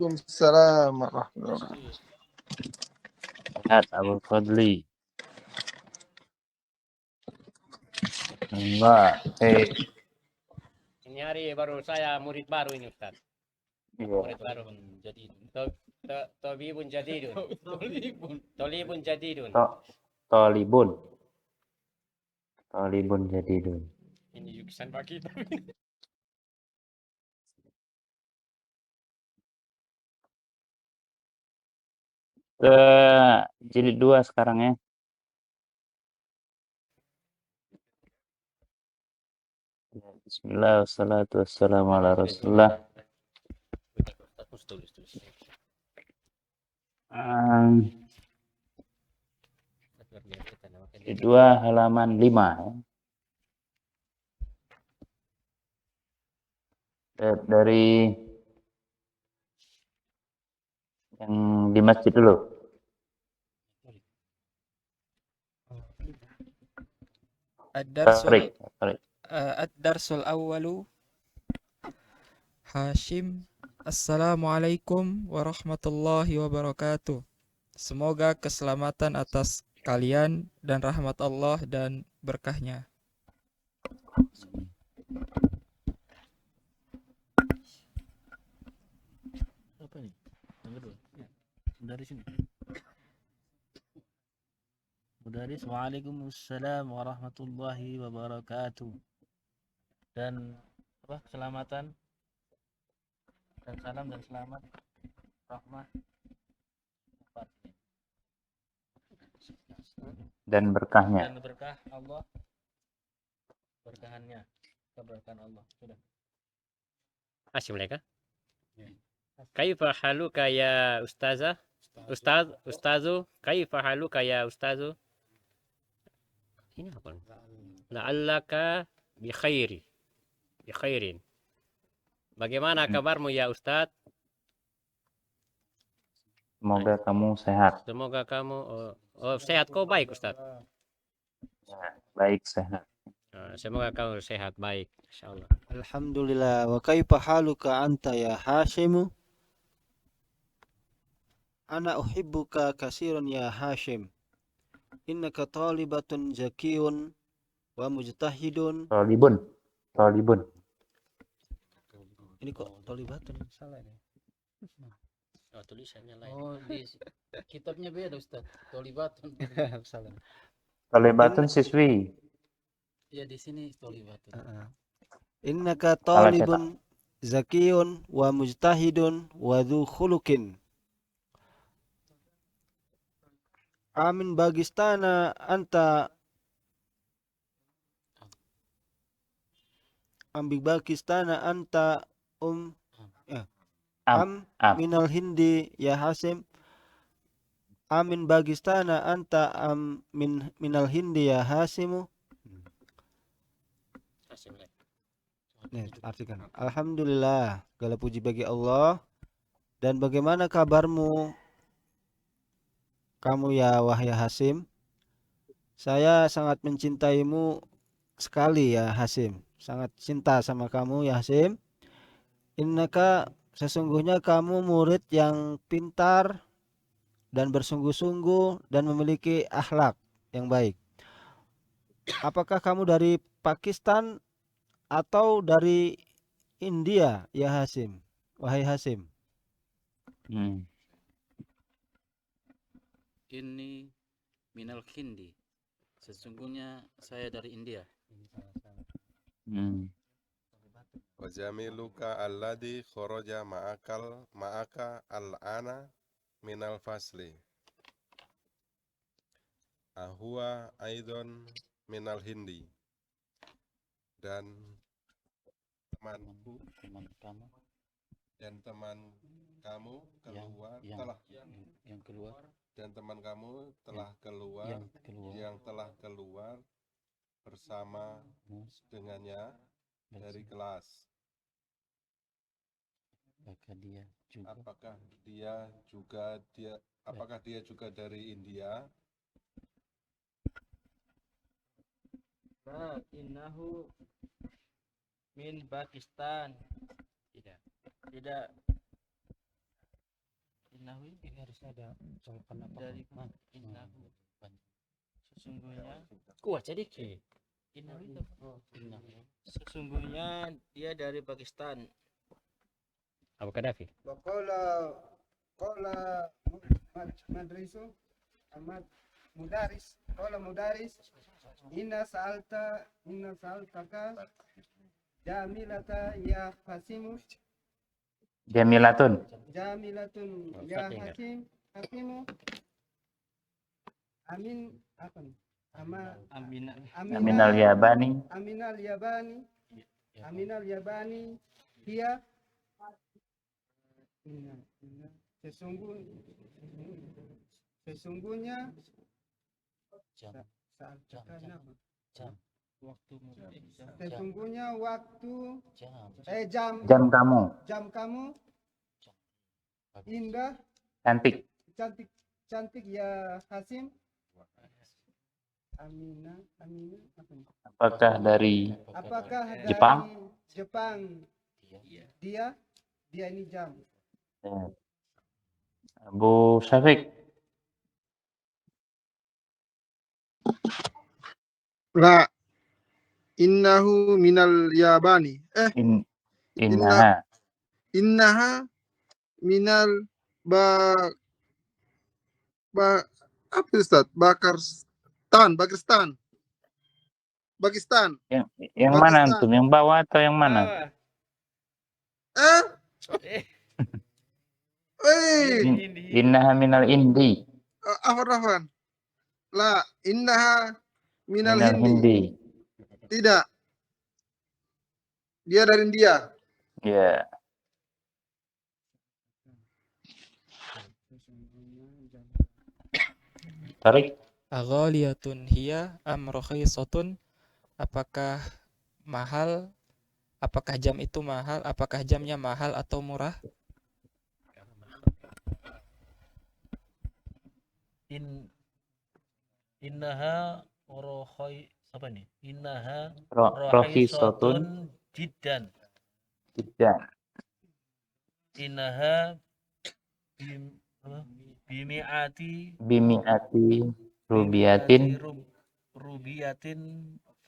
Waalaikumsalam warahmatullahi wabarakatuh. Sehat Abu Fadli. Enggak. Ini hari baru saya murid baru ini Ustaz. Murid baru. Jadi Tolibun jadidun. Tolibun jadidun. Tolibun. Tolibun jadidun. Ini lukisan bagi. Ke jilid 2 sekarang ya. Bismillah, wassalatu wassalamu ala rasulullah. Jilid 2 halaman 5 ya. Dari yang di masjid dulu. Ad-darsul awwalu Hashim. Assalamualaikum warahmatullahi wabarakatuh. Semoga keselamatan atas kalian dan rahmat Allah dan berkahnya. Apa nih? Yang kedua. Ya. Dari sini. Mudaris, waalaikumsalam warahmatullahi wabarakatuh. Dan apa? Keselamatan dan salam dan selamat rahmah Dan berkahnya. dan berkah Allah, berkahannya, keberkahan Allah. Sudah. Masih mereka? Kaifa haluka ya ustazah? Ustazu, kaifa haluka ya ustazu? Ini apa? La'allaka bi khairin. Bagaimana kabarmu ya Ustaz? Semoga kamu sehat. Semoga kamu sehat. Kau baik Ustaz? Baik, sehat. Semoga kamu sehat, baik. Insyaallah. Alhamdulillah. Wa kaifa haluka anta ya Hashim? Ana uhibbuka kasiran ya Hashim. Innaka talibatun zakiyun wa mujtahidun. Tolibun. Ini kok talibatun salah ini. Oh, tulisannya lain. Oh, di kitabnya beda Ustaz. Tolibatun. Salah. Tolibatun siswi. Ya di sini tolibatun. Innaka talibun zakiyun wa mujtahidun wa dhu khuluqin. Amin bagistana anta ambibakistana anta minal hindi ya Hasim. Amin bagistana anta minal hindi ya Hasimu. Artikan. Alhamdulillah, segala puji bagi Allah. Dan bagaimana kabarmu kamu ya wahai Hasim? Saya sangat mencintaimu sekali ya Hasim. Sangat cinta sama kamu ya Hasim. Innaka, sesungguhnya kamu murid yang pintar dan bersungguh-sungguh dan memiliki akhlak yang baik. Apakah kamu dari Pakistan atau dari India ya Hasim? Wahai Hasim. Ini minal Hindi. Sesungguhnya saya dari India. Wa jamiluka alladhi kharaja ma'aka al-ana minal fasli. Ahwa aidon minal Hindi. Dan teman kamu keluar yang keluar dan teman kamu telah keluar yang telah keluar bersama dengannya dari kelas. Apakah dia juga dari India? Innahu min Pakistan. Tidak. Innahu ini harus ada dari innahu. Sesungguhnya Kuat sedikit. innahu itu innahu. Sesungguhnya dia dari Pakistan. Abu Qaddafi. قال مدرسه مدرس قال مدرس إن سألتك جميلة يا حسيم Jamilatun. جميلة يا حسيم أمين apa nih? Aminal Yabani. Aminal Yabani dia sesungguhnya Jam. Waktumu. sesungguhnya waktu Jam. Jam kamu. jam kamu indah Cantik. cantik ya Hasim. Amina apa nih? Apakah dari Apakah dari Jepang? Jepang dia ini jam. Abu Syafiq? La innahu minal yabani. Innaha. Innaha minal apa Ustaz? Pakistan. Yang mana Pakistan. antum? Yang bawah atau yang mana? Innaha minal Indi. Afwan. La innaha minal Minal Hindi. Hindi. Tidak. Dia dari India. Ya. Tarik. Aghaliyatun hiya am rakhisatun? Apakah mahal? Apakah jam itu mahal? Apakah jamnya mahal atau murah? Innaha apa nih? Innaha Rakhisatun jiddan. jiddan. Innaha bimi'ati rubiyatin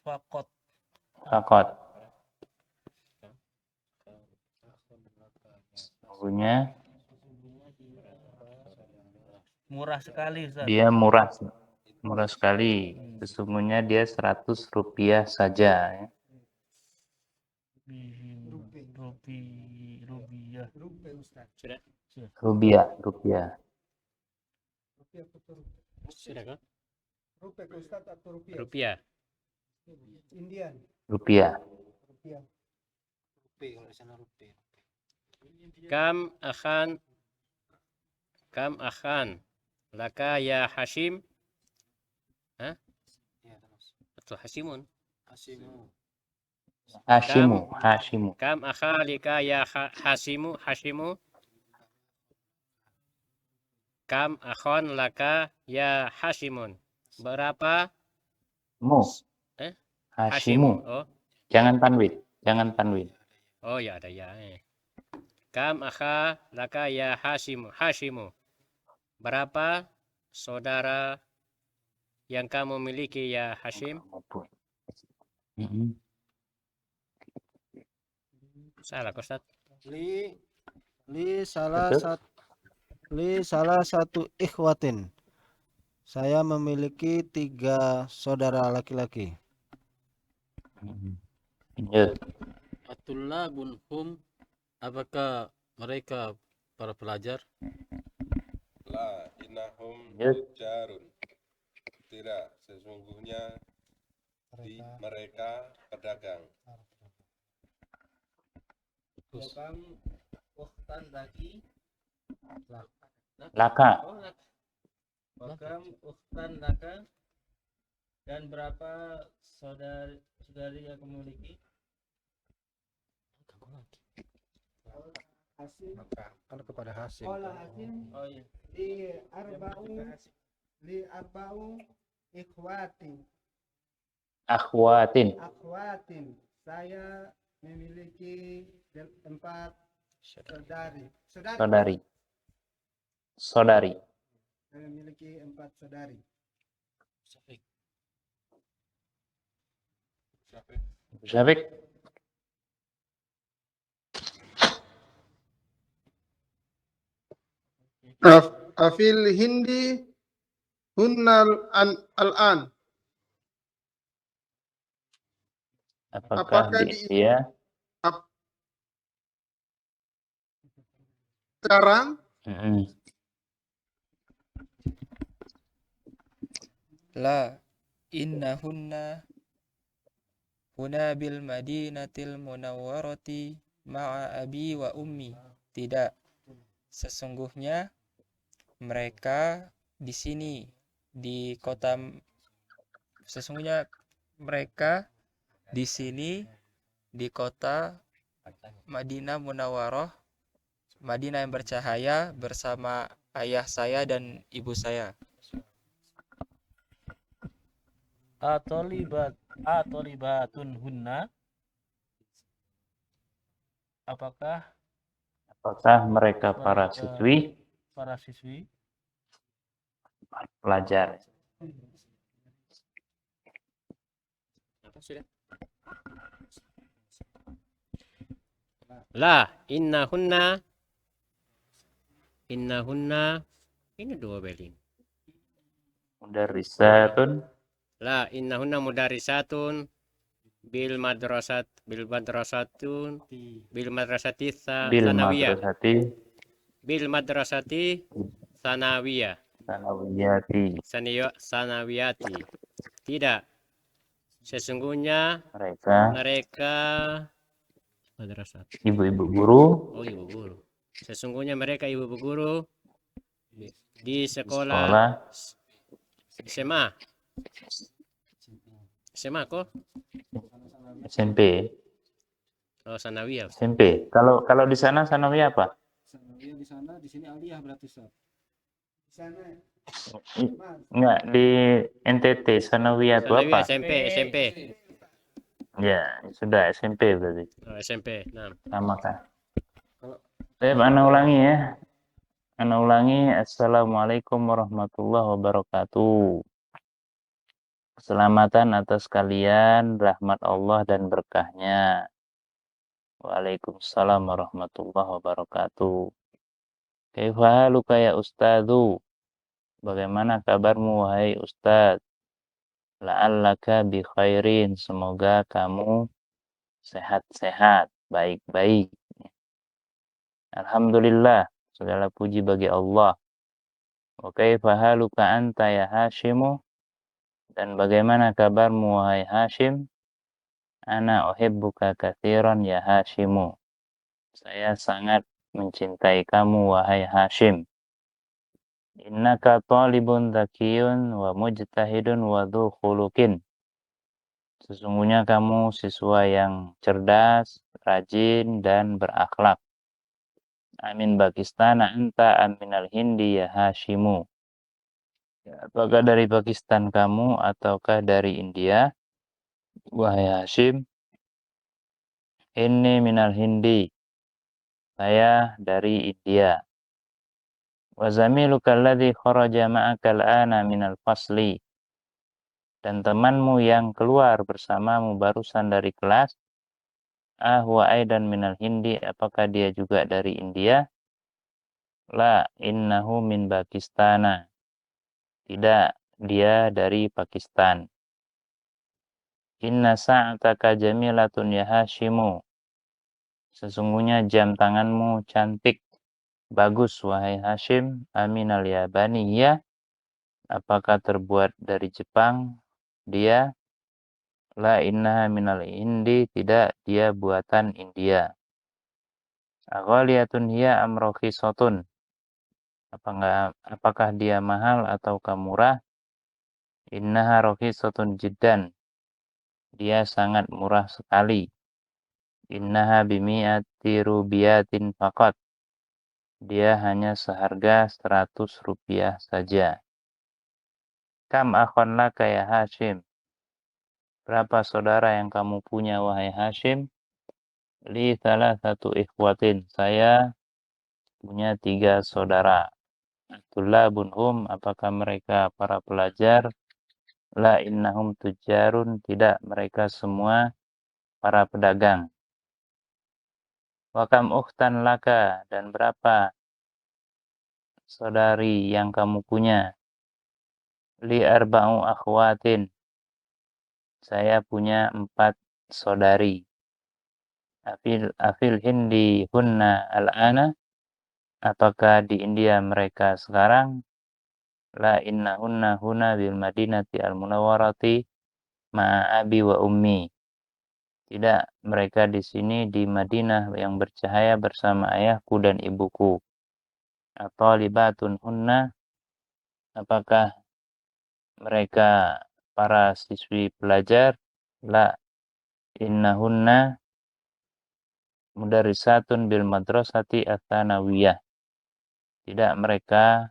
faqat. Sesungguhnya Murah sekali, Ustaz. dia murah sekali. Sesungguhnya dia 100 rupiah saja. Ya. Rupiah. Rupiah. Sudah kan? Rupiah ke Ustaz atau rupiah? Rupiah. Indian. Rupiah. Kam akhan laka ya Hashim? Hah? Atau Hasimun? Hashimu. Kam akhalika ya Hasimu? Kam akhon laka ya Hasimun? Berapa? Hashimu. Oh. Jangan tanwin. Oh ya ada ya. Kam akha laka ya Hashimu? Berapa saudara yang kamu miliki ya Hashim? Salah Ustaz. Li salah satu ikhwatin. Saya memiliki 3 saudara laki-laki. Atullabun hum, apakah mereka para pelajar? La innahum tujjarun. Tidak, sesungguhnya mereka pedagang. Wakam ukhtan laki. Laka. Wakam ukhtan laka. Dan berapa saudari yang kamu miliki? Hasim. Kalau kepada Hasim. Qala Hasim. Oh iya. Li arba'u akhwatin. Saya memiliki 4 saudari. saudari? Saya memiliki 4 saudari. Syafiq? Afil Hindi hunnal al-an. Apakah Apakah di di India? sekarang? Mm-mm. La innahunna huna bil madinatil munawwarati ma'a abi wa ummi. Tidak, sesungguhnya mereka di sini di kota sesungguhnya mereka di sini di kota Madinah Munawwarah, Madinah yang bercahaya bersama ayah saya dan ibu saya. Atolibatun hunna. Apakah Apakah mereka para siswi para siswi pelajar? Apa sudah? La innahunna ini dua belin. Mudarrisatun La innahunna mudarisatun bil madrasati bil sanawiyah. madrasati Bil madrasati sanawiyah. sanawiyati. Sanawiyati. Tidak. Sesungguhnya mereka madrasat. Ibu-ibu guru. Oh, ibu guru. Sesungguhnya mereka ibu guru di sekolah SMA. SMA kok? SMP. Oh, sanawiyah. SMP. Kalau di sana sanawiyah apa? Sanawiyah di sana, di sini aliyah berarti, Ustaz. Di sana Enggak, di NTT sanawiyah itu apa? SMP. Ya, sudah SMP berarti. Oh, SMP. Nah. Sama kan? Ana ulangi ya. Assalamualaikum warahmatullahi wabarakatuh. Keselamatan atas kalian, rahmat Allah dan berkahnya. Waalaikumsalam warahmatullahi wabarakatuh. Kaifa haluka ya ustadzu? Bagaimana kabarmu wahai ustaz? La'allaka bi khairin. Semoga kamu sehat-sehat, baik-baik. Alhamdulillah, segala puji bagi Allah. Wa kaifa haluka anta ya Hashimu? Dan bagaimana kabarmu wahai Hashim? Ana uhibbuka katsiran ya Hashimu. Saya sangat mencintai kamu wahai Hashim. Innaka talibun dzakiyun wa mujtahidun wa dzu khuluqin. Sesungguhnya kamu siswa yang cerdas, rajin dan berakhlak. Amin Pakistan anta aminal Hindi ya Hashimu. Apakah dari Pakistan kamu ataukah dari India? Wahai Hashim, ini minal Hindi. Saya dari India. Wa zamiluka alladhi kharaja ma'aka al-ana minal fasli. Dan temanmu yang keluar bersamamu barusan dari kelas. Wa aidan minal Hindi. Apakah dia juga dari India? La innahu min Pakistana. Tidak, dia dari Pakistan. Inna sa'ataka jamilatun ya Hashimu. Sesungguhnya jam tanganmu cantik, bagus wahai Hashim. Aminal yabaniyah. Apakah terbuat dari Jepang? Dia. La innaha minal Hindi. Tidak, dia buatan India. Aghaliyatun hiya amrokhisotun. Apakah dia mahal ataukah murah? Innaha rokhisotun jiddan. Dia sangat murah sekali. Innaha bimi'ati rubiyatin faqat. Dia hanya seharga 100 rupiah saja. Kam akhon laka ya Hashim? Berapa saudara yang kamu punya wahai Hashim? Li salah satu ikhwatin. Saya punya 3 saudara. Tullabun hum, apakah mereka para pelajar? La innahum tujarun, tidak, mereka semua para pedagang. Wa kam ukhtan laka, dan berapa saudari yang kamu punya? Li arba'u akhwatin, saya punya 4 saudari. Afil hindi hunna al-ana, apakah di India mereka sekarang? La innahunna huna bil madinati al-munawwarati ma'a abi wa ummi. Tidak, mereka di sini di Madinah yang bercahaya bersama ayahku dan ibuku. At-talibatun hunna, apakah mereka para siswi pelajar? La innahunna mudarrisatun bil madrasati ats-tsanawiyah. Tidak, mereka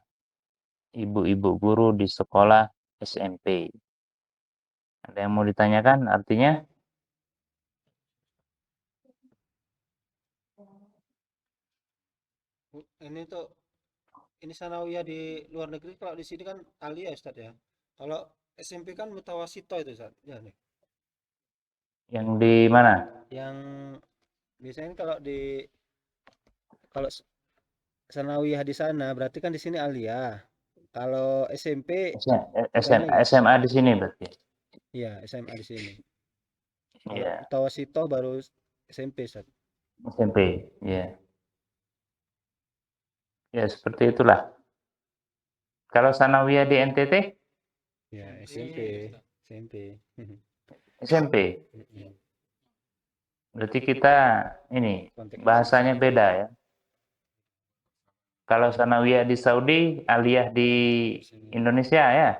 ibu-ibu guru di sekolah SMP. Ada yang mau ditanyakan artinya? Ini tuh ini sanawiyah di luar negeri, kalau di sini kan aliyah Ustaz ya. Kalau SMP kan mutawasito itu Ustaz. Ya nih. Yang di mana? Yang biasanya kalau sanawiyah di sana berarti kan di sini aliyah. Kalau SMP bukannya gitu. SMA di sini berarti. Iya, SMA di sini. Kalau Iya, mutawasito baru SMP Ustaz. SMP. Iya. Ya, seperti itulah. Kalau sanawiyah di NTT? Ya, SMP. SMP. SMP. Mm-mm. Berarti kita ini Konteksnya bahasanya beda ya. Kalau sanawiyah di Saudi, aliyah di Indonesia ya.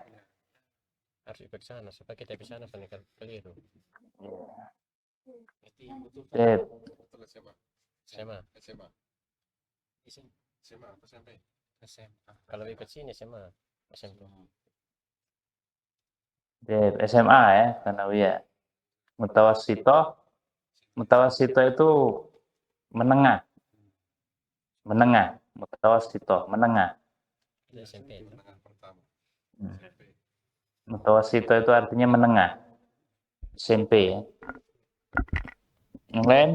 Harus ikut sana supaya kita bisa peningkat keliru. Sip. Betul SMA. SMA. SMA. SMA atau SMP? SMA. Kalau ikut sini SMA. SMP. Sip. SMA ya, sanawiyah. Mutawasito. Mutawasito itu menengah. Menengah. Mutawasito, menengah. Itu SMP. Menengah pertama. Hmm. SMP. Mutawasito itu artinya menengah. SMP ya. Yang lain?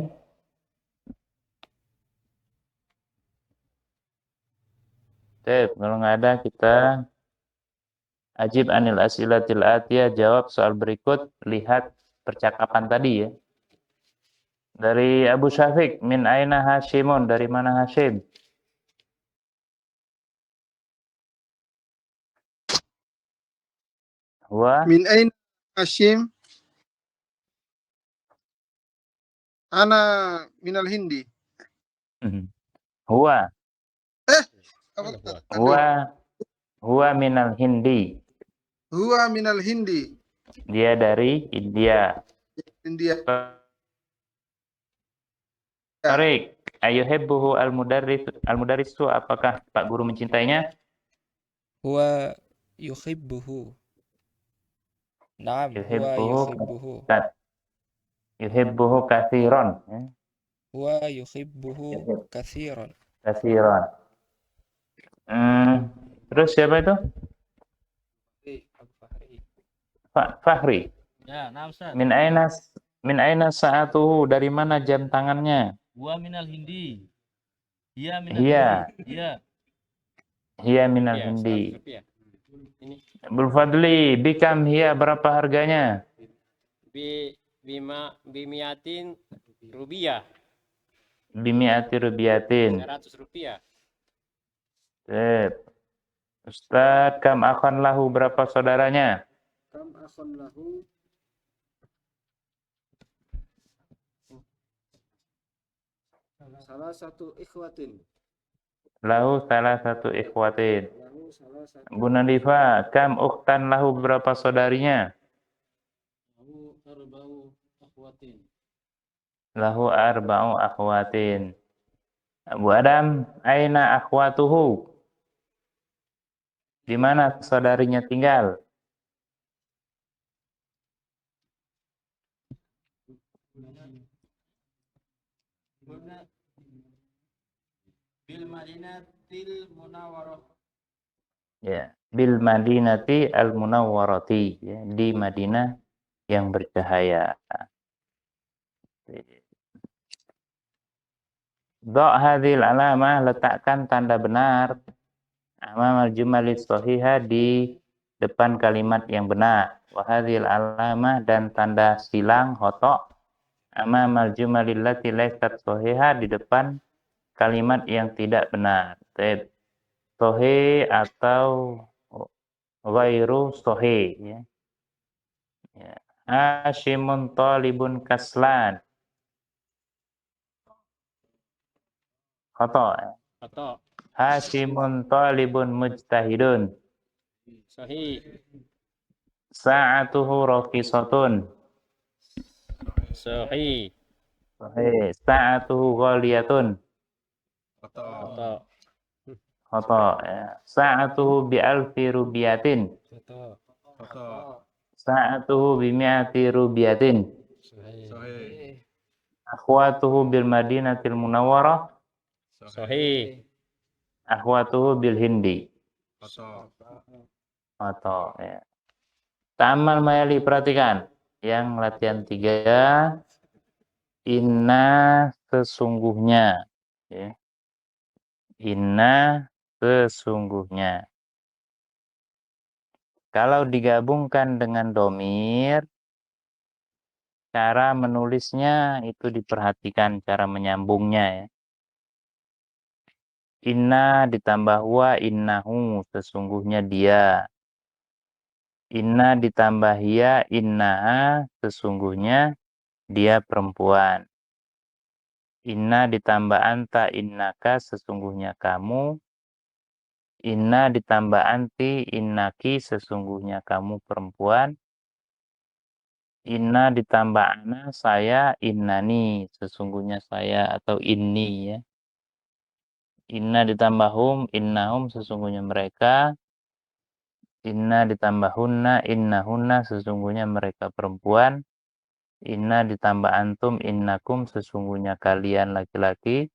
Sip. Kalau nggak ada kita ajib anil asilatil atiyah, jawab soal berikut, lihat percakapan tadi ya. Dari Abu Syafiq, min aina Hashimun, dari mana Hashim? Huwa Min ain Hashim? Ana minal Hindi. huwa Apa? Mana gua? huwa huwa minal Hindi. Huwa minal Hindi. Dia dari India. India. Tarik, ayuhibbuhu al-mudarrisu, apakah Pak Guru mencintainya? Huwa yuhibbuhu. Naam, huwa yuhibbuhu. Yuhibbuhu katsiran. Huwa yuhibbuhu katsiran. Katsiran. Terus siapa itu? Fahri. Ya, nah Ustaz. Min aina sa'atuhu, dari mana jam tangannya? Gua minal Hindi. Iya minal Hiya. Hindi. Iya. Hiya minal Rupiah, Hindi. 100 rupiah. Ini Abdul Fadli, bikam hiya, berapa harganya? bimiatin rupiah. Bimi'ati rubiyatin. 100 rupiah. Sip. Ustaz, kam akhan lahu, berapa saudaranya? Kam akhon lahu salah satu ikhwatin. Lahu salah satu ikhwatin. Lahu salah satu Bu Nadifa, kam ukhtan lahu, berapa saudarinya? lahu arba'u akhwatin. Lahu arba'u akhwatin. Abu Adam, aina akhwatuhu? Di mana saudarinya tinggal? Bil Madinatil Munawwarah Ya, bil Madinati al-Munawwarati, ya, di Madinah yang bercahaya. Dha' hadhil alamah, letakkan tanda benar amamal jumalis shahihah di depan kalimat yang benar. Wa hadhil alamah, dan tanda silang khata' amamal jumalil lati laysat shahihah di depan kalimat yang tidak benar. Sahih atau ghairu sahih, ya. Ya. Hashimun talibun kaslan. Khata'. Atau Hashimun talibun mujtahidun. sahih. Sa'atuhu raqisatun. Sahih. Sahih. Sa'atuhu ghaliyatun. Atau Khata', ya. Sa'atuhu bi'alfi rubiyatin. Sa'atuhu bimi'ati rubiyatin. sahih. Akhwatuhu bil madinatil munawwarah. Sahih. Akhwatuhu bil hindi. Atau, ya. Ta'ammal mayali, perhatikan. Yang latihan 3. Inna, sesungguhnya. Ya. Inna, sesungguhnya. Kalau digabungkan dengan domir, cara menulisnya itu diperhatikan cara menyambungnya, ya. Inna ditambah wa, innahu, sesungguhnya dia. Inna ditambah ya, innaha, sesungguhnya dia perempuan. Inna ditambah anta, innaka, sesungguhnya kamu. Inna ditambah anti, innaki, sesungguhnya kamu perempuan. Inna ditambah ana, saya, innani, sesungguhnya saya, atau inni, ya. Inna ditambah hum, innahum, sesungguhnya mereka. Inna ditambah hunna, innahunna, sesungguhnya mereka perempuan. Inna ditambah antum, innakum, sesungguhnya kalian laki-laki.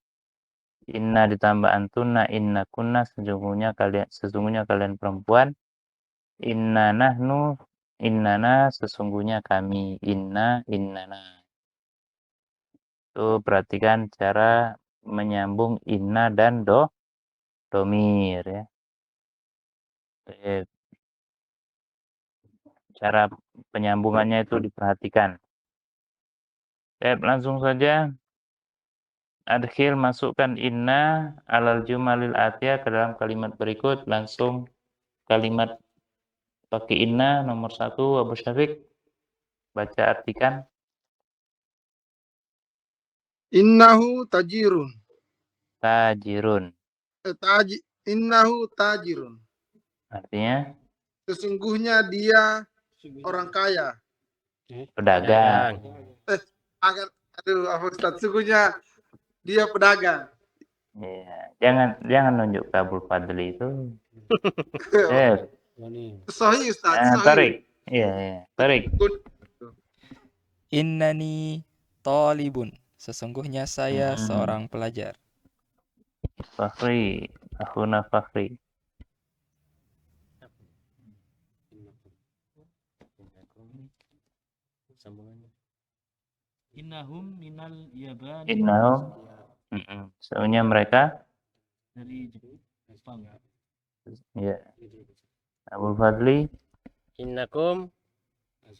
Inna ditambah antunna, innakunna, sesungguhnya kalian perempuan. Inna nahnu, innana, sesungguhnya kami. Inna, innana. Tuh, perhatikan cara menyambung inna dan domir, ya. Cara penyambungannya itu diperhatikan. Langsung saja. Adkhil, masukkan inna alal jumalil atiyah ke dalam kalimat berikut. Langsung kalimat pakai inna nomor 1, Abu Syafiq. Baca, artikan. Innahu tajirun. Tajirun. Innahu tajirun. Artinya Sesungguhnya dia orang kaya. pedagang. Aduh, apa Ustaz? Sesungguhnya dia pedagang. Iya, jangan nunjuk ke Abdul Fadli itu. Sahih Ustaz, sahih. Tarik. Iya, tarik. Innani talibun. Sesungguhnya saya seorang pelajar. Fakhri, akhuna Fakhri. Innahum minal Yaban. Innahum, sesungguhnya mereka Dari Jepang. ya. Abdul Fadli. Innakum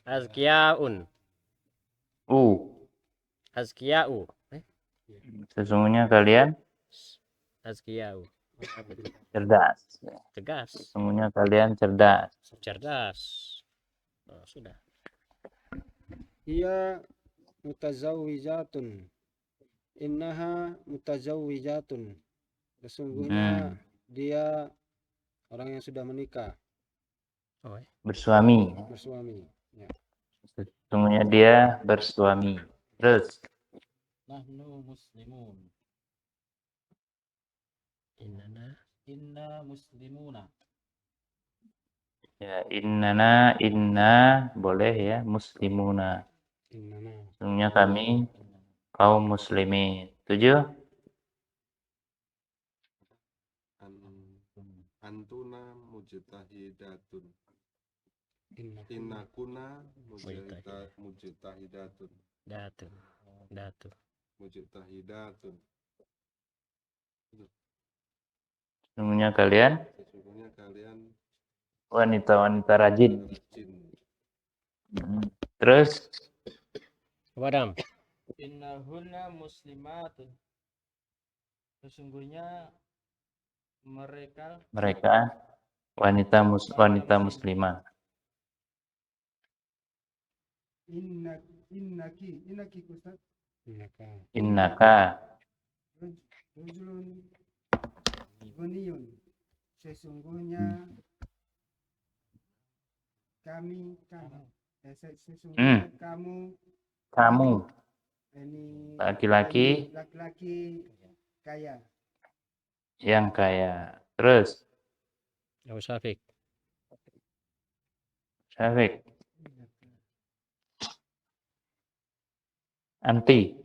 azkiyaun. Azkiyau. Sesungguhnya kalian Azkiyau. cerdas. Tegas. Sesungguhnya kalian cerdas. Cerdas. Oh, sudah. Hiya mutazawwijatun. Innaha mutazawwijatun. Sesungguhnya dia orang yang sudah menikah, Bersuami. bersuami. Ya. Sesungguhnya dia bersuami. Terus. Nahnu muslimun. Inna muslimuna. Ya, inna boleh ya, muslimuna. Innana. Sesungguhnya kami kaum muslimin. 7. Antuna mujtahidatun. Innakuna mujtahidatun. Datu. Mujtahidatun. Sesungguhnya kalian Sesungguhnya kalian wanita-wanita rajin. rajin. Terus Wadam. Innahunna muslimatun. Sesungguhnya mereka wanita muslimah. Innaki Ustaz. Innaka Rajulun ghaniyun. Sesungguhnya sesungguhnya kamu ini laki-laki kaya. yang kaya. Terus Abu Syafiq. Syafiq. Anti.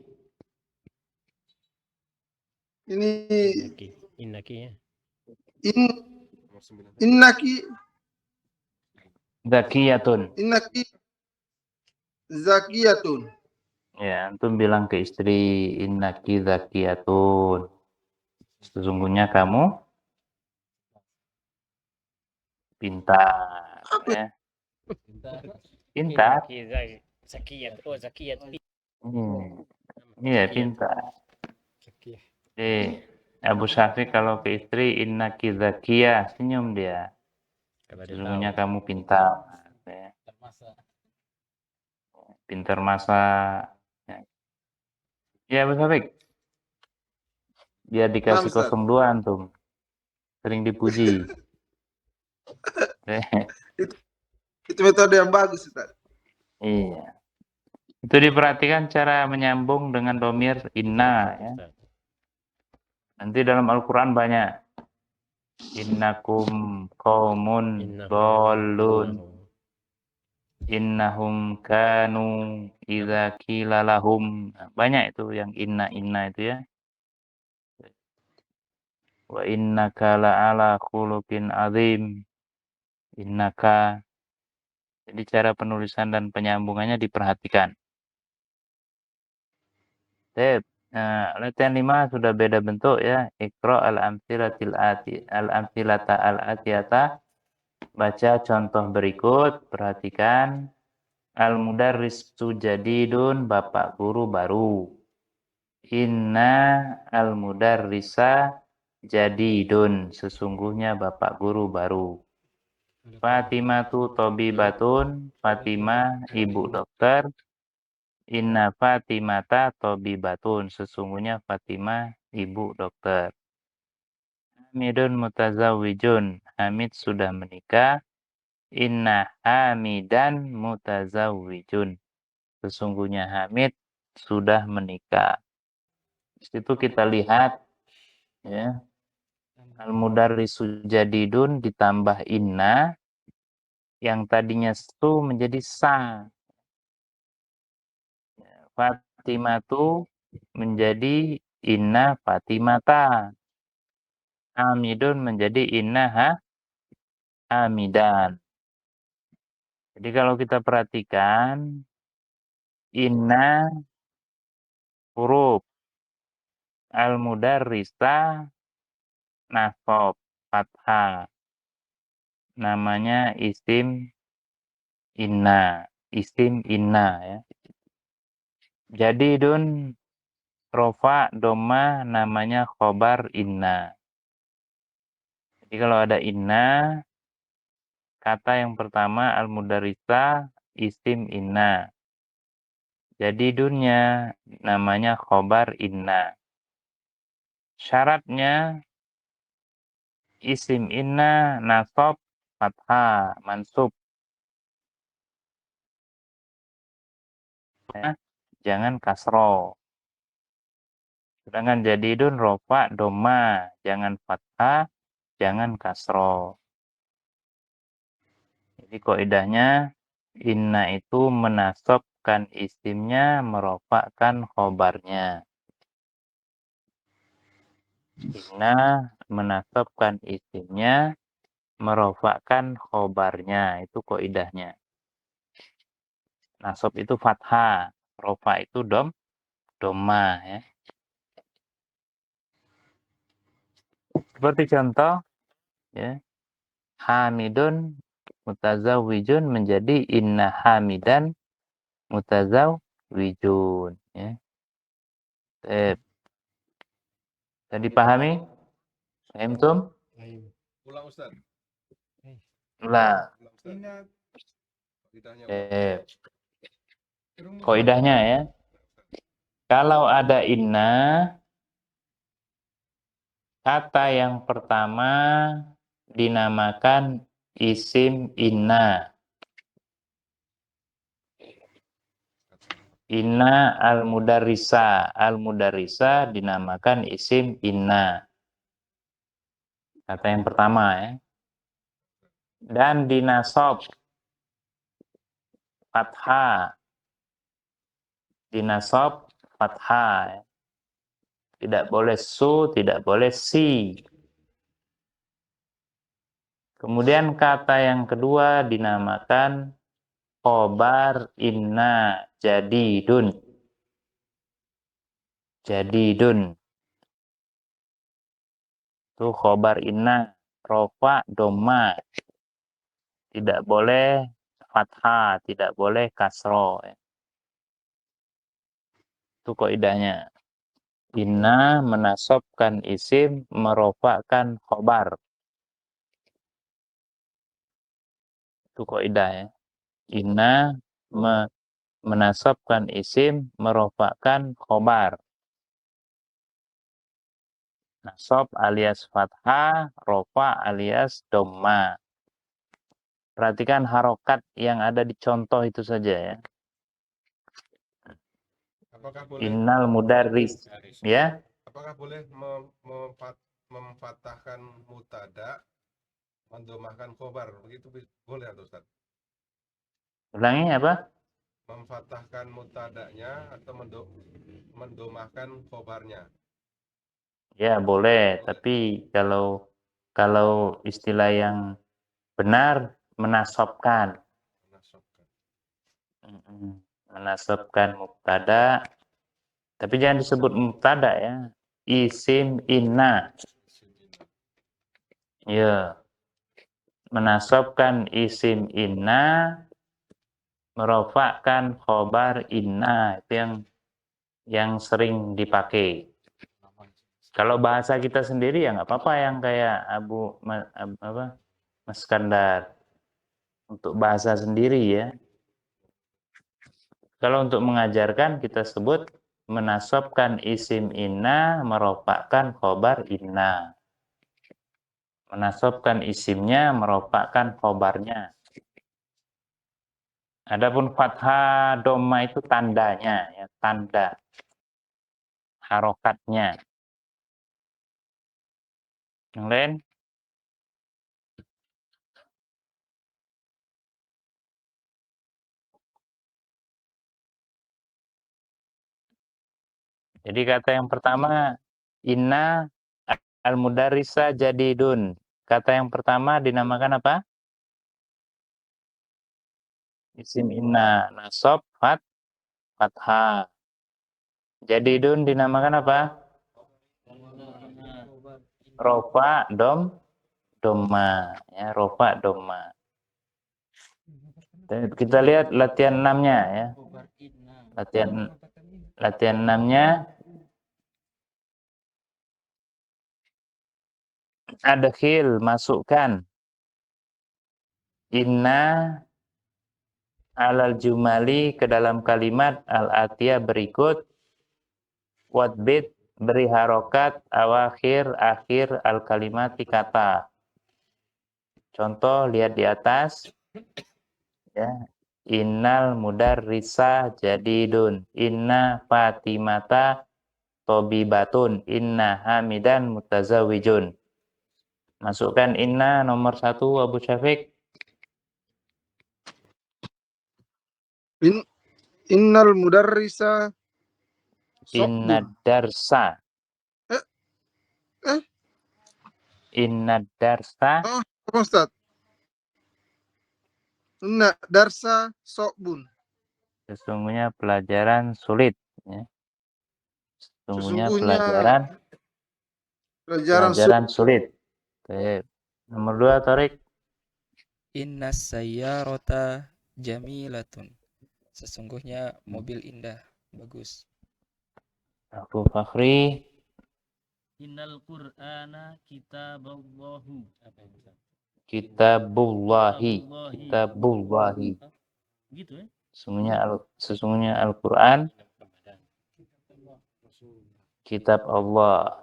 Ini Innaki ya. Nomor 9. Innaki zakiyatun. Ya, antum bilang ke istri innaki zakiyatun. Sesungguhnya kamu pintar. Ya. Pintar. Zakiyat. Oh, Zakiyat. Iya, pintar. Abu Syafiq kalau ke istri innaki zakiyah, senyum dia. Sesungguhnya kamu pintar. Ya. Pintar masak. Ya, Abu Syafiq. Biar dikasih Ustaz. 02 antum. Sering dipuji. Itu metode yang bagus, Ustaz. Iya. Itu diperhatikan cara menyambung dengan domir inna. Ya. Nanti dalam Al-Quran banyak. Innakum qaumun dhalun. Innahum kanu idza qila lahum. Banyak itu yang inna itu ya. Wa innaka la'ala khuluqin azim. Innaka. Jadi cara penulisan dan penyambungannya diperhatikan. Latihan 5 sudah beda bentuk ya. Iqra al-amthilata al-atiyata. Baca contoh berikut, perhatikan. Al-mudarrisu jadidun, bapak guru baru. Inna al-mudarrisa jadidun, sesungguhnya bapak guru baru. Fatimatu tobibatun, Fatimah ibu dokter. Inna Fatimata tobibatun, sesungguhnya Fatimah ibu dokter. Hamidun mutazawwijun, Hamid sudah menikah. Inna Hamidan mutazawwijun, sesungguhnya Hamid sudah menikah. Di situ kita lihat ya, al-mudarrisu jadidun ditambah inna, yang tadinya su menjadi sa. Fatimatu menjadi inna Fatimata. Hamidun menjadi inna Hamidan. Jadi kalau kita perhatikan, inna huruf, al-mudarrisa nasab fathah. Namanya isim inna ya. Jadidun rofa doma, namanya khobar inna. Jadi kalau ada inna, kata yang pertama al-mudarrisa isim inna. Jadidunnya namanya khobar inna. Syaratnya isim inna nasab fathah mansub. Jangan kasro. Sedangkan jadidun rofa doma, jangan fathah, jangan kasro. Jadi kaidahnya inna itu menasabkan isimnya, merofakkan khobarnya. Inna menasabkan isimnya, merofakkan khobarnya. Itu kaidahnya. Nasab itu fathah, rofa itu doma ya. Seperti contoh ya. Hamidun mutazawwijun menjadi inna hamidan mutazawwijun ya. Bisa dipahami? Fahimtum? Ulang Ustaz. Ulang. Ulang Ustaz. Ina Lidahnya ulang. Kaidahnya ya. Kalau ada inna, kata yang pertama dinamakan isim inna. Inna al-mudarrisa. Al-mudarrisa dinamakan isim inna. Kata yang pertama ya. Dan dinasab fathah. Dinasab fathah. Tidak boleh su, tidak boleh si. Kemudian kata yang kedua dinamakan khobar inna jadidun. Jadidun. Itu khobar inna, rofa, doma. Tidak boleh fathah, tidak boleh kasro. Itu kaidahnya. Inna menasabkan isim, merofakkan khobar. Itu kaidah ya. Inna menasabkan isim, merofakkan khobar. Nasab alias fathah, rofa alias dhamma. Perhatikan harokat yang ada di contoh itu saja ya. Apakah boleh Innal mudarris ya. apakah boleh memfathahkan mutada, mendomahkan khobar? Begitu boleh atau Ustaz? Ulangi apa? Memfathahkan mutadanya atau mendomahkan khobarnya. Ya boleh, tapi kalau istilah yang benar menasabkan. Menasabkan mubtada, tapi jangan disebut mubtada ya. Isim inna. Ya. Menasabkan isim inna, merofakkan khobar inna. Itu yang sering dipakai. Kalau bahasa kita sendiri ya nggak apa-apa yang kayak Mas Skandar. Untuk bahasa sendiri ya. Kalau untuk mengajarkan kita sebut menasabkan isim inna, merofakkan khobar inna. Menasabkan isimnya, merofakkan khobarnya. Adapun fathah dhamma itu tandanya ya, tanda harokatnya. Yang lain? Jadi kata yang pertama, inna al-mudarrisa jadidun. Kata yang pertama dinamakan apa? Isim inna, nasab, fathah. Jadidun dinamakan apa? Rofa, dhamma. Ya, rofa, dhamma. Kita lihat latihan 6-nya ya. Latihan 6-nya. Adkhil, masukkan. Inna alal jumali ke dalam kalimat al-atiyah berikut. Wadbit, beri harokat awakhir, akhir al-kalimati kata. Contoh, lihat di atas. Ya. Innal mudarrisa jadidun. Inna fatimata tobibatun. Inna hamidan mutazawijun. Masukkan inna nomor 1 Abu Syafiq. Innal mudarrisa Inna darsa. Inna darsa. Apa Ustaz? Inna darsa sobun. Sesungguhnya pelajaran sulit. Ya. Sesungguhnya Sesungguhnya pelajaran sulit. Oke. Nomor 2, Torik. Innas sayyarata jamilatun. Sesungguhnya mobil indah, bagus. Abu Fakhri. Innal Qur'ana kitaballahu. Apa itu? Kitabullahi. Kitabullahi. Gitu ya? Sesungguhnya Al-Quran kitab Allah.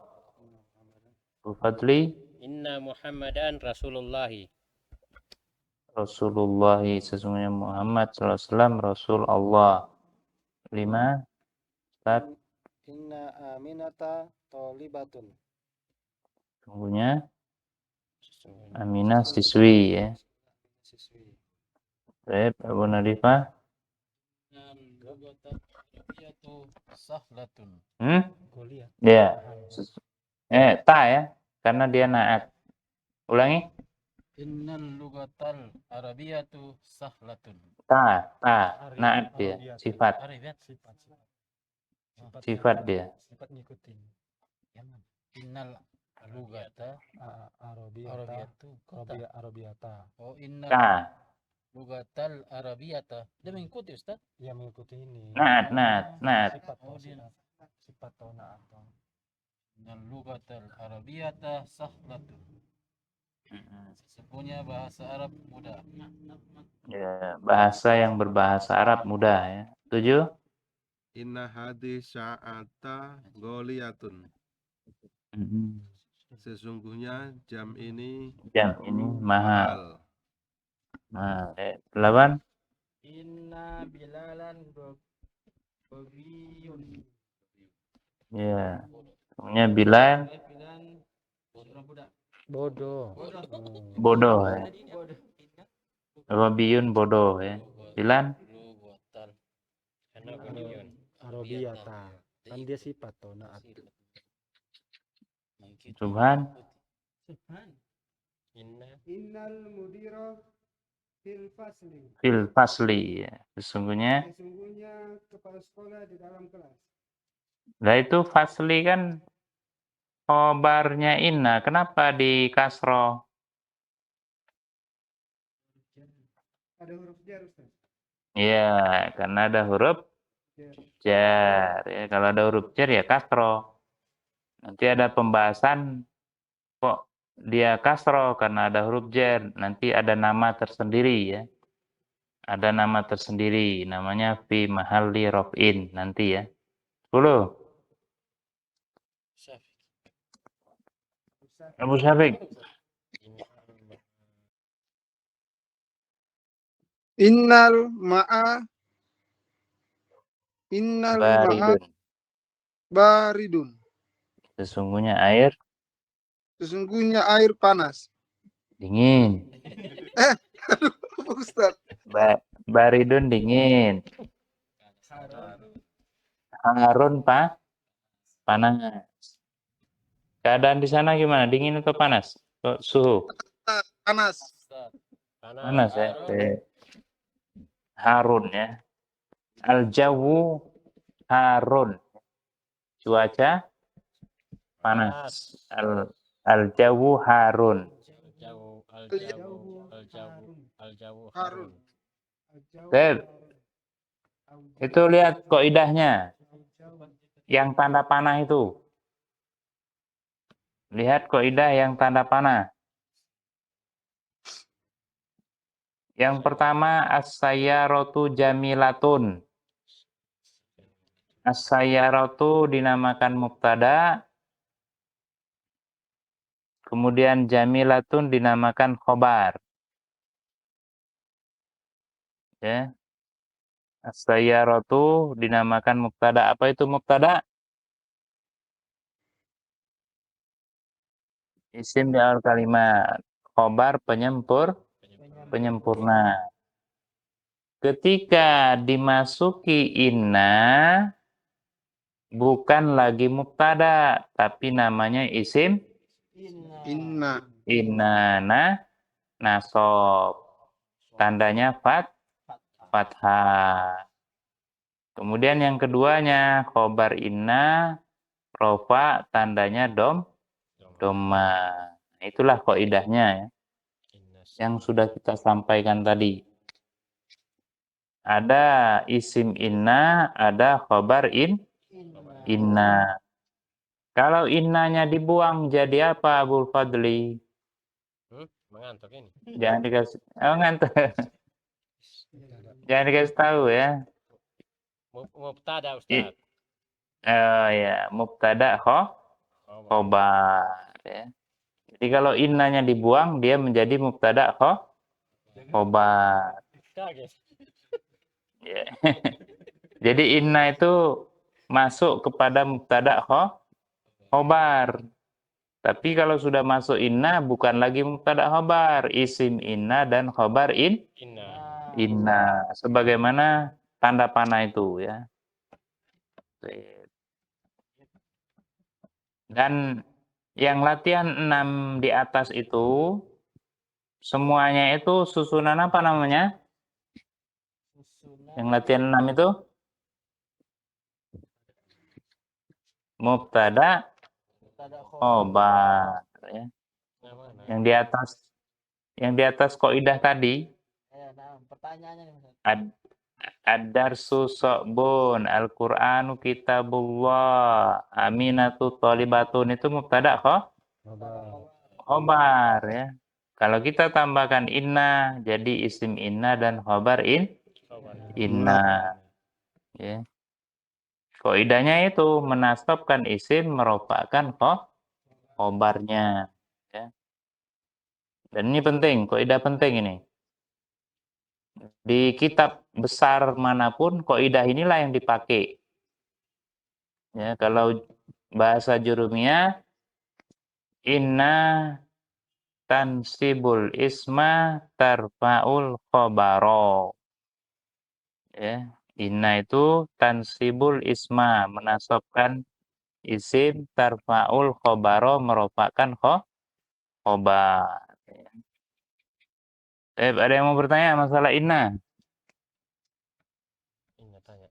Abu Fadli. Inna Muhammadan Rasulullahi. Rasulullahi. Sesungguhnya Muhammad SAW Rasul Allah. 5. Ustaz. Inna aminata tolibatun. Sesungguhnya Aminah siswi ya. Siswi. Baik, Abu Nadifah. Sahlatun. Kuliah. Ya. Ta ya, karena dia naat. Ulangi. Innal lugatal arabiyatu sahlatun. Ta, naat dia, sifat. Arabiyat Sifat dia. sifat ngikutin. Innal lugata arabiyatu arabiyata. Oh, innal Ta, lugatal arabiyata. Dia mengikuti Ustaz? Dia mengikuti ini. naat. Oh, dia sifat atau naat. Innal lugatal arabiyata sahlatun. Sesungguhnya bahasa Arab mudah. Ya, bahasa yang berbahasa Arab mudah ya. 7. Inna hadis sa'ata goliyatun. Sesungguhnya jam ini Jam ini mahal. Nah, 8. Inna bilalan bagiyun. Ya. Sesungguhnya Bilal Bodoh. bodoh ya. Robiyun bodoh ya. Bilan Lugatan. Karena bunyiun. Arabiyata. Kan dia sifat atau naat. Subhan. Innal mudira fil fasli. Fil fasli ya. Sesungguhnya Sesungguhnya kepala sekolah di dalam kelas. Nah itu fasli kan khobarnya inna. Kenapa di kasroh? Ada huruf jar Ustaz. Ya, karena ada huruf jar. Ya, kalau ada huruf jar ya kasroh. Nanti ada pembahasan kok dia kasroh karena ada huruf jar. Nanti ada nama tersendiri ya. Ada nama tersendiri. Namanya fi mahalli rof'in. Nanti ya. 10. Abu Syafiq. Innal ma'a Baridun. baridun. Sesungguhnya air Sesungguhnya air panas. dingin. Aduh, Ustaz. Baridun dingin. Harun panas. Keadaan di sana gimana? Dingin atau panas? Suhu? Panas. Panas ya. Harun ya. Al-jawu harun. Cuaca panas. Al-jawu harun. Harun. Itu lihat kaidahnya. Yang tanda panah itu. Lihat kaidah yang tanda panah. Yang pertama as-sayyaratu jamilatun. As-sayyaratu dinamakan mubtada. Kemudian jamilatun dinamakan khobar. Ya. As-sayyaratu dinamakan mubtada. Apa itu mubtada? Isim di awal kalimat. Khobar penyempurna. Ketika dimasuki inna, bukan lagi mubtada, tapi namanya isim Inna. innana nasab. Tandanya fathah. Kemudian yang keduanya khobar inna rofa, tandanya doma. Itulah kaidahnya ya, yang sudah kita sampaikan tadi. Ada isim inna, ada khobar inna. Kalau innanya dibuang jadi apa, Abul Fadli? Mengantuk ini. Jangan dikasih, ngantuk. Jangan dikasih tahu ya. Mubtada I- Ustaz. Ya, mubtada khobar ya. Jadi kalau innanya dibuang, dia menjadi mubtada khobar. Kaget. Ya. Jadi inna itu masuk kepada mubtada khobar. Tapi kalau sudah masuk inna, bukan lagi mubtada khobar, isim inna dan khobar inna. Sebagaimana tanda panah itu ya. Dan yang latihan 6 di atas itu, semuanya itu susunan apa namanya? Yang latihan 6 itu? Mubtada khobar ya. Yang di atas kaidah tadi. Ad-darsu so'bun, Al-Qur'anu kitabullah, aminatu tholibatun, itu mubtada khobar ya. Kalau kita tambahkan inna, jadi isim inna dan khobar inna ya. Kaidahnya itu menasabkan isim, merofakkan khobarnya ya. Dan ini penting, kaidah penting ini. Di kitab besar manapun, kaidah inilah yang dipakai. Ya, kalau bahasa jurumiyah, inna tansibul isma tarfa'ul khobaro. Ya, inna itu tansibul isma, menasabkan isim, tarfa'ul khobaro, merupakan khobar. Ada yang mau bertanya masalah inna? Inna tanya.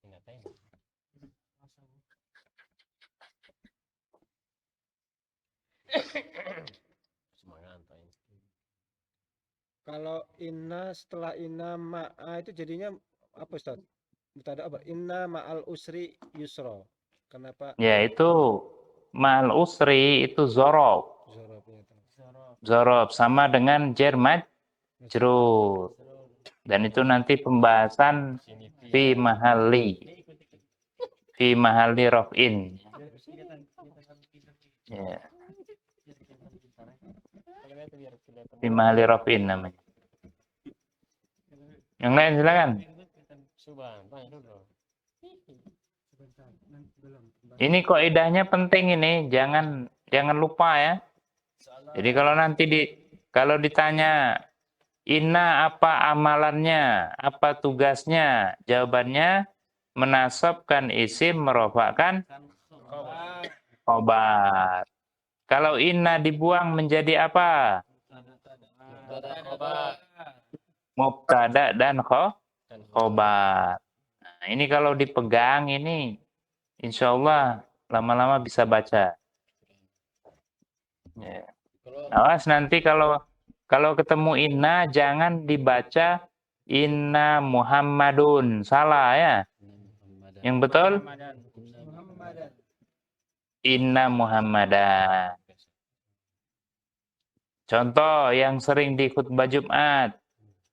Inna tanya. Semangat ini. Kalau inna setelah inna ma'a itu jadinya apa Ustaz? Mubtada apa? Inna ma'al usri yusra. Kenapa? Ya, itu ma'al usri itu zorob. Zorob sama dengan jar majrur. Dan itu nanti pembahasan fi mahalli raf'in. Ya. Fi mahalli raf'in namanya. Yang lain silakan. Ini kaidahnya penting ini, jangan lupa ya. Jadi kalau ditanya inna apa amalannya, apa tugasnya, jawabannya menasabkan isim, merofakkan khobar. Kalau inna dibuang menjadi apa? Mubtada dan khobar. Nah, ini kalau dipegang ini, insya Allah lama-lama bisa baca. Ya. Awas nanti kalau ketemu inna jangan dibaca inna Muhammadun, salah ya. Yang betul inna Muhammadan. Contoh yang sering di khutbah Jumat,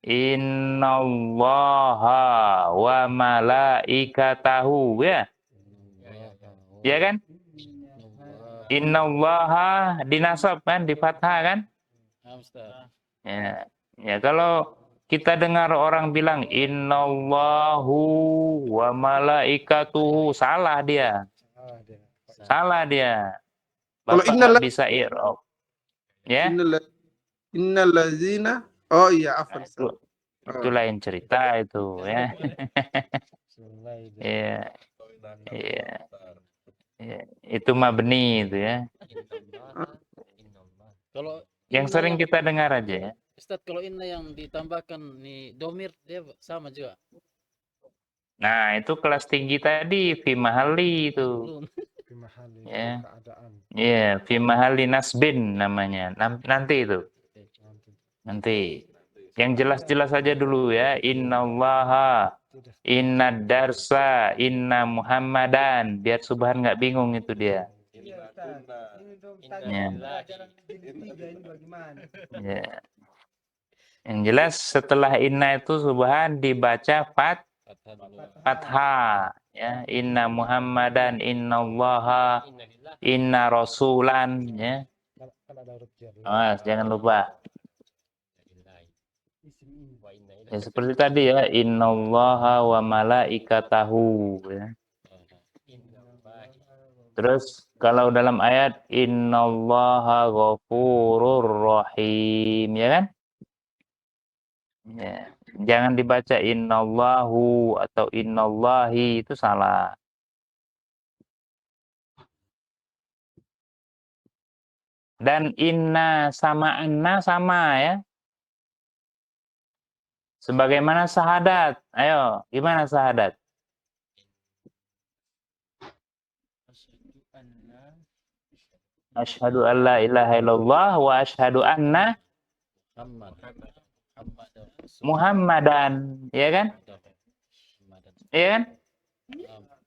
innallaha wa malaikatahu ya. Ya kan? Innallaha dinasab kan, di fathah kan? Ya. Ya, kalau kita dengar orang bilang innallahu wa malaikatuhu, salah dia. Salah dia. Kalau Bapak nggak bisa i'rab. Ya? Innallazina. Oh iya, Nah, itu lain cerita itu ya. Iya. Iya. Ya, itu mabni itu ya. Kalau Yang inna sering yang kita dengar aja ya. Ustaz, kalau inna yang ditambahkan nih domir dia sama juga. Nah, itu kelas tinggi tadi, fi mahalli itu. Belum. Bimahali Ya. keadaan Iya, fi mahalli nasbin namanya. Nanti itu. nanti. Nanti. Yang jelas-jelas aja dulu ya. Innallaha, inna darsa, inna Muhammadan. Biar Subhan nggak bingung itu dia. Iya, Ustaz. Ini dong Ya. tanya pelajaran jilid 3 ini bagaimana? Ya. Yang jelas setelah inna itu Subhan dibaca fathah. Ya. Inna Muhammadan, innallaha, inna rasulan. Ya. Kan ada huruf jar. Awas, jangan lupa. Isim ini. Ya seperti tadi ya, innallaha wa malaikatahu ya. Terus kalau dalam ayat innallaha ghafurur rahim ya kan? Ya. Jangan dibaca innallahu atau innallahi, itu salah. Dan inna sama anna sama ya. Sebagaimana syahadat. Ayo, gimana syahadat? Asyhadu an la ilaha illallah wa asyhadu anna Muhammadan, ya kan? Iya kan?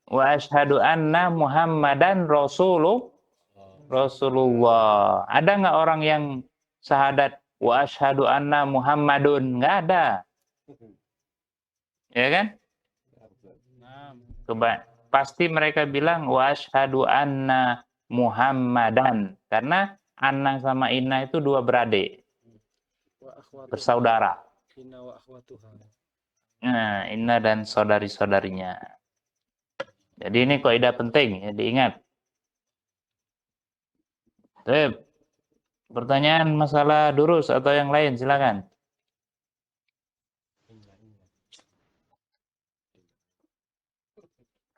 Wa asyhadu anna Muhammadan Rasulullah. Ada nggak orang yang syahadat wa asyhadu anna Muhammadun? Nggak ada. Ya kan? Pasti mereka bilang wa asyhadu anna Muhammadan, karena anna sama inna itu dua beradik, bersaudara. Inna wa akhwatuha. Nah, inna dan saudari-saudarinya. Jadi ini kaidah penting ya, diingat. Baik. Pertanyaan masalah durus atau yang lain silakan.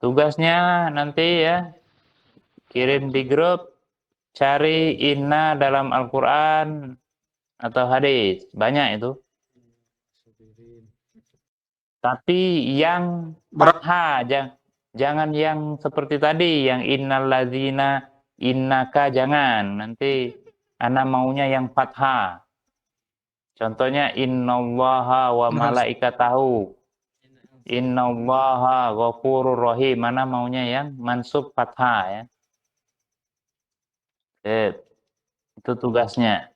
Tugasnya nanti ya, kirim di grup, cari inna dalam Al-Quran atau hadis. Banyak itu. Tapi yang fathah, jangan yang seperti tadi, yang innalladzina, innaka, jangan. Nanti ana maunya yang fathah. Contohnya innallaha wa malaikatahu. Innallaha ghafurur rahim. Mana maunya yang mansub fathah ya. Itu tugasnya.